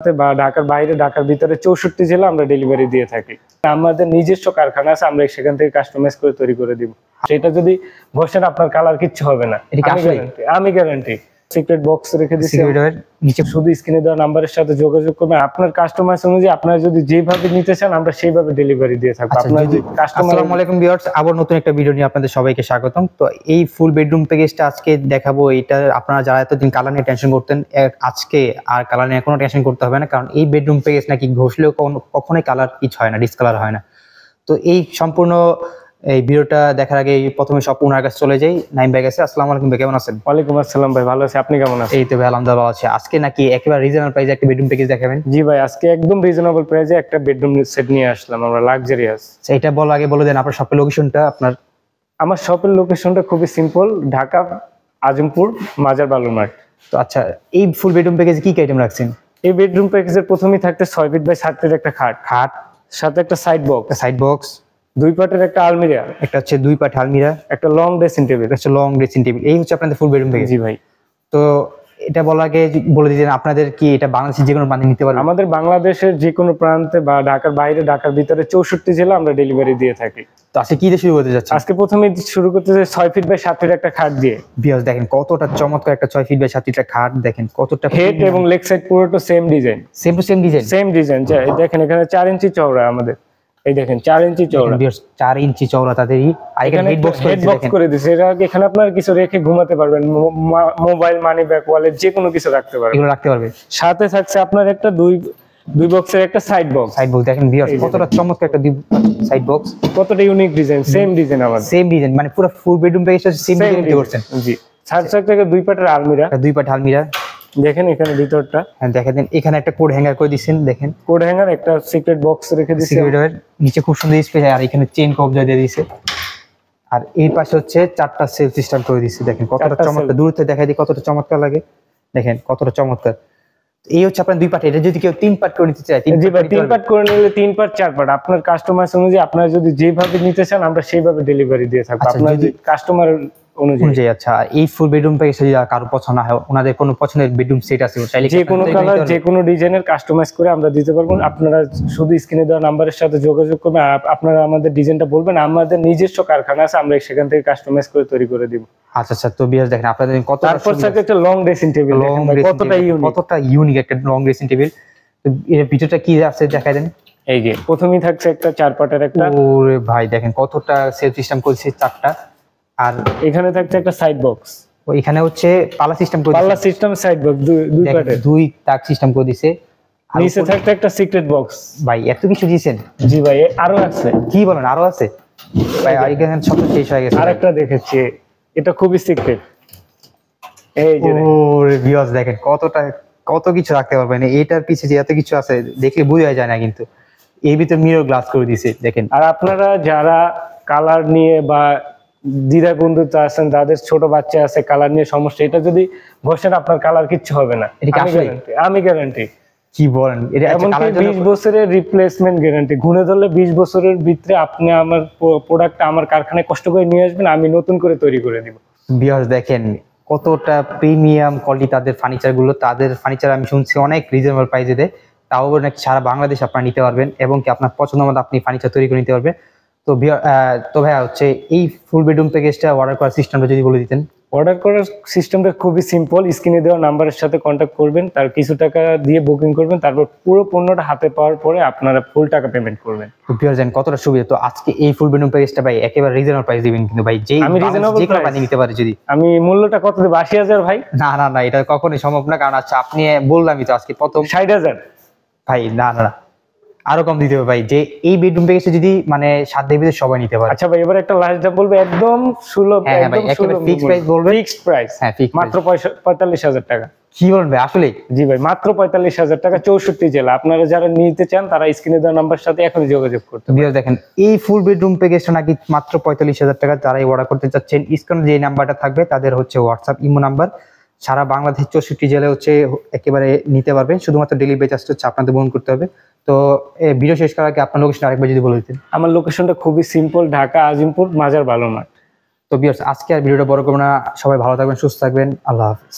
বা ঢাকার বাইরে, ঢাকার ভিতরে 64 জেলা আমরা ডেলিভারি দিয়ে থাকি। আমাদের নিজস্ব কারখানা আছে, আমরা সেখান থেকে কাস্টমাইজ করে তৈরি করে দিব। সেটা যদি ঘষেন আপনার কালার কিচ্ছু হবে না, আমি গ্যারান্টি। সিক্রেট বক্স রেখে দিচ্ছি, নিচে শুধু স্ক্রিনে দেওয়া নাম্বারের সাথে যোগাযোগ করবেন। আপনার কাস্টমাইজ অনুযায়ী আপনারা যদি যেভাবে নিতে চান আমরা সেইভাবে ডেলিভারি দিয়ে থাকবো। আসসালামু আলাইকুম ভিউয়ার্স, আবার নতুন একটা ভিডিও নিয়ে আপনাদের সবাইকে স্বাগতম। তো এই ফুল বেডরুম প্যাকেজটা আজকে দেখাবো। এটা আপনারা যারা এতদিন কালার নিয়ে টেনশন করতেন, আজকে আর কালার নিয়ে কোনো টেনশন করতে হবে না, কারণ এই বেডরুম প্যাকেজ নাকি ঘষলেও কখনোই কালার কিছু হয় না, ডিসকালার হয় না। তো এই সম্পূর্ণ এই ভিডিওটা দেখার আগে প্রথমে সব ওনার কাছে চলে যাই। নাইম ভাই কাছে। আসসালামু আলাইকুম ভাই, কেমন আছেন? ওয়ালাইকুম আসসালাম ভাই, ভালো আছি, আপনি কেমন আছেন? এই তো ভাই আলহামদুলিল্লাহ ভালো আছি। আজকে নাকি একেবারে রিজনেবল প্রাইসে একটা বেডরুম প্যাকেজ দেখাবেন? জি ভাই, আজকে একদম রিজনেবল প্রাইসে একটা বেডরুম সেট নিয়ে আসলাম আমরা, লাক্সারিয়াস। এটা বলার আগে বলে দেন আপনার শপের লোকেশনটা। আমার শপের লোকেশনটা খুবই সিম্পল, ঢাকা আজিমপুর মাজার বালুরমাঠ। তো আচ্ছা, এই ফুল বেডরুম প্যাকেজে কি কি আইটেম রাখছেন? এই বেডরুম প্যাকেজের প্রথমেই থাকতে 6 ফিট বাই 7 ফিট একটা খাট, সাথে একটা সাইড বক্স, 2 পার্টের একটা আলমিরা, একটা হচ্ছে 2 পার্ট আলমিরা, একটা লং ড্রেসিং টেবিল, এই হচ্ছে আপনাদের ফুল বেডরুম প্যাকেজ। জি ভাই। তো এটা বলার আগে বলে দিতেন আপনাদের কি এটা বাংলাদেশের যে কোনো প্রান্তে নিতে পারবেন? আমাদের বাংলাদেশের যে কোনো প্রান্তে বা ঢাকার বাইরে, ঢাকার ভিতরে 64 জেলা আমরা ডেলিভারি দিয়ে থাকি। তো আজকে কি দিয়ে শুরু করতে যাচ্ছেন? আজকে প্রথমে শুরু করতে যাচ্ছি 6 ফিট বাই 7 ফিট একটা খাট দিয়ে। ভিউয়ার্স দেখেন কতটা চমৎকার একটা 6 ফিট বাই 7 ফিট একটা খাট, দেখেন কতটা হেড এবং লেগ সাইড পুরোটা সেম ডিজাইন। Same design. দেখেন এখানে 4 ইঞ্চি চওড়া আমাদের, এই দেখেন 4 ইঞ্চি চওড়া, 4 ইঞ্চি চওড়া তাদেরই। আর এখানে হেড বক্স করে দিয়েছে। এখানে আপনার কিছু রেখে ঘুমাতে পারবেন, মোবাইল, মানি ব্যাগ, ওয়ালেট যে কোনো কিছু রাখতে পারবেন, এগুলো রাখতে পারবে। সাথে থাকছে আপনার একটা দুই বক্সের একটা সাইড বক্স। দেখেন ভিউয়ার্স কতটা চমৎকার একটা সাইড বক্স, কতটা ইউনিক ডিজাইন। সেম ডিজাইন আমাদের, সেম ডিজাইন, মানে পুরো ফুল বেডরুম প্যাকেজটা সেম ডিজাইন করছেন। জি। সাইড থেকে 2 পার্টের আলমিরা, 2 পার্ট আলমিরা। দেখেন এখানে ভিতরটা, হ্যাঁ দেখেন এখানে একটা কোড হ্যাঙ্গার করে দিয়েছেন। দেখেন কোড হ্যাঙ্গার, একটা সিক্রেট বক্স রেখে দিয়েছে, নিচে খুব সুন্দর স্পেস, আর এখানে চেইন কবজা দিয়ে দিয়েছে। আর এই পাশে হচ্ছে 4টা সেলফ সিস্টেম করে দিয়েছে। দেখেন কতটা চমৎকার, দূর থেকে দেখাই দিই কতটা চমৎকার লাগে। দেখেন কতটা চমৎকার। এই হচ্ছে আপনার 2 পার্ট। এটা যদি কেউ 3 পার্ট করে নিতে চায়, 3 পার্ট করে নিলে 3 পার্ট 4 পার্ট আপনার কাস্টমাইজ অনুযায়ী, আপনারা যদি যেভাবে নিতে চান আমরা সেইভাবে ডেলিভারি দিয়ে থাকবো আপনার কাস্টমার অনুযায়ী। আচ্ছা, এই ফুল বেডরুম প্যাকেজ যদি কারো পছন্দ হয়, ওনাদের কোনো পছন্দের বেডরুম সেট আছে, যে কোনো কালার, যে কোনো ডিজাইনের কাস্টমাইজ করে আমরা দিতে পারবো। আপনারা শুধু স্ক্রিনে দেওয়া নাম্বারের সাথে যোগাযোগ করবেন, আপনারা আমাদের ডিজাইনটা বলবেন, আমাদের নিজস্ব কারখানা আছে, আমরা সেখান থেকে কাস্টমাইজ করে তৈরি করে দিব। আচ্ছা তো ভিউয়ার্স দেখেন আপনাদের কত, তারপর থাকে একটা লং ড্রেসিং টেবিল, কতটা ইউনিক একটা লং ড্রেসিং টেবিল। তো এর ভিতরটা কি আছে দেখাই দেন। এই যে প্রথমেই থাকছে একটা 4 পার্টের একটা, ওরে ভাই দেখেন কতটা সেলফ সিস্টেম করেছে 4টা। আর এখানে থাকছে একটা সাইড বক্স, এখানে হচ্ছে পাল্লা সিস্টেম করে, পাল্লা সিস্টেম সাইড বক্স, 2 পার্টের 2 তাক সিস্টেম করে দিয়েছে। নিচে থাকছে একটা সিক্রেট বক্স। ভাই এত কিছু দিয়েছেন? জি ভাই, আরো আছে। কি বলেন, আরো আছে ভাই? এখানে সব শেষ হয়ে গেছে। আরেকটা দেখেছি, এটা খুবই সিক্রেট। এই যে ওরে ভিউয়ার্স দেখেন কত কিছু রাখতে পারবেন। এটার পিছে যে এত কিছু আছে দেখলে বোঝা যায় না, কিন্তু এর ভিতরে মিরর গ্লাস করে দিয়েছে দেখেন। আর আপনারা যারা কালার নিয়ে বা দ্বিধাদ্বন্দ্বিত আছেন, যাদের ছোট বাচ্চা আছে, কালার নিয়ে সমস্যা, এটা যদি ঘষেন আপনার কালার কিচ্ছু হবে না, আমি গ্যারান্টি। কি বলেন? এটা 20 বছরের রিপ্লেসমেন্ট গ্যারান্টি। ঘুরে ধরলে 20 বছরের ভিতরে আপনি আমার প্রোডাক্ট আমার কারখানায় কষ্ট করে নিয়ে আসবেন, আমি নতুন করে তৈরি করে দিব। ভিউয়ার্স দেখেন কতটা প্রিমিয়াম কোয়ালিটি তাদের ফার্নিচার গুলো। তাদের ফার্নিচার আমি শুনছি অনেক রিজনেবল প্রাইসে দেয়, তাও নাকি সারা বাংলাদেশ আপনারা নিতে পারবেন, এবং কি আপনার পছন্দ মতো আপনি ফার্নিচার তৈরি করে নিতে পারবেন। তো ভাইয়া হচ্ছে এই ফুল বেডরুম প্যাকেজটা অর্ডার করার সিস্টেমটা যদি বলে দিতেন। অর্ডার করার সিস্টেমটা খুবই সিম্পল। স্ক্রিনে দেওয়া নাম্বারের সাথে কন্ট্যাক্ট করবেন, তার কিছু টাকা দিয়ে বুকিং করবেন, তারপর পুরো পণ্যটা হাতে পাওয়ার পরে আপনারা ফুল টাকা পেমেন্ট করবেন। কতটা সুবিধা। তো আজকে এই ফুল বেডরুম প্যাকেজটা ভাই একেবারে রিজনেবল প্রাইস দিবেন কিন্তু ভাই, আমি রিজনেবল প্রাইস নিতে পারি যদি। আমি মূল্যটা কত দেব? 80,000 ভাই? না এটা কখনোই সম্ভব না, কারণ আচ্ছা আপনি বললামই তো আজকে প্রথম 60,000 ভাই। না আরো কম দিতে হবে ভাই, যে এই বেডরুম প্যাকেজটা যদি মানে 7 দিনের ভিতরে সবাই নিতে পারে। আচ্ছা ভাই, এবার একটা লাস্ট দাম বলবো, একদম সুলভ, একদম ফিক্সড প্রাইস বলবেন। ফিক্সড প্রাইস, হ্যাঁ ফিক্সড, মাত্র 45,000 টাকা। কি বলেন ভাই আসলে? জি ভাই, মাত্র 45,000 টাকা, 64 জেলা। আপনারা যারা নিতে চান তারা স্ক্রিনে দেওয়া নাম্বার সাথে এখনই যোগাযোগ করতে পারেন। দেখেন এই ফুল বেডরুম প্যাকেজটা নাকি মাত্র 45,000 টাকা। যারা অর্ডার করতে চাচ্ছেন, স্ক্রিনে যে নাম্বারটা থাকবে তাদের হচ্ছে হোয়াটসঅ্যাপ ইমো নাম্বার। সারা বাংলাদেশ 64 জেলায় হচ্ছে একেবারে নিতে পারবেন, শুধুমাত্র ডেলিভারি চার্জটা হচ্ছে আপনাদের বহন করতে হবে। তো ভিডিও শেষ করার আগে আপনার লোকেশন আরেকবার যদি বলে দিতেন। আমার লোকেশনটা খুবই সিম্পল, ঢাকা আজিমপুর মাজার বালুরমাঠ। তো ভিউয়ার্স আজকে আর ভিডিওটা বড় করব না, সবাই ভালো থাকবেন, সুস্থ থাকবেন, আল্লাহ হাফেজ।